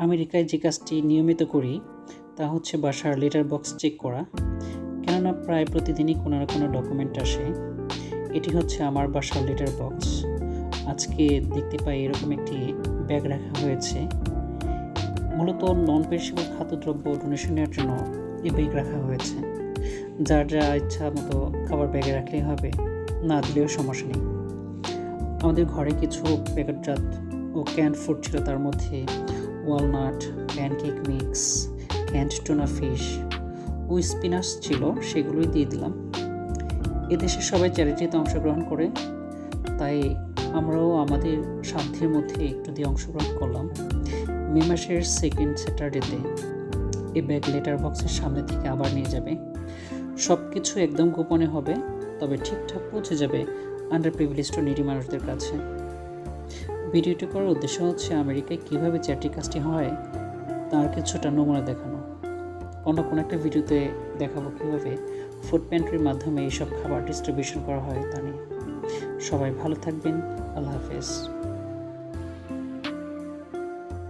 আমেরিকায় যে কাজটি নিয়মিত করি তা হচ্ছে বাসার লেটার বক্স চেক করা, কেননা প্রায় প্রতিদিনই কোনো না কোনো ডকুমেন্ট আসে। এটি হচ্ছে আমার বাসার লেটার বক্স। আজকে দেখতে পাই এরকম একটি ব্যাগ রাখা হয়েছে। মূলত নন পেরিশেবল খাদ্যদ্রব্য ডোনেশনের জন্য এই ব্যাগ রাখা হয়েছে। যার যা ইচ্ছা মতো খাবার ব্যাগে রাখলেই হবে, না দিলেও সমস্যা নেই। আমাদের ঘরে কিছু প্যাকেটজাত ও ক্যান্ড ফুড ছিল, তার মধ্যে walnut, pancake mix, canned tuna fish ও স্পিনাচ ছিল, সেগুলোই দিয়ে দিলাম। এদেশে সবাই চ্যারিটিতে অংশগ্রহণ করে, তাই আমরাও আমাদের সাধ্যের মধ্যে একটু দিয়ে অংশগ্রহণ করলাম। মে মাসের সেকেন্ড স্যাটারডেতে এই ব্যাগ লেটার বক্সের সামনে থেকে আবার নিয়ে যাবে। সব কিছু একদম গোপনে হবে, তবে ঠিকঠাক পৌঁছে যাবে আন্ডার প্রিভিলেজড ও নিডি মানুষদের কাছে। ভিডিওটি করার উদ্দেশ্য হচ্ছে আমেরিকায় কীভাবে চ্যারিটি কাজটি হয় তার কিছুটা নমুনা দেখানো। অন্য কোনো একটা ভিডিওতে দেখাবো কীভাবে ফুড প্যান্ট্রির মাধ্যমে এইসব খাবার ডিস্ট্রিবিউশন করা হয় তা নিয়ে। সবাই ভালো থাকবেন। আল্লাহ হাফেজ।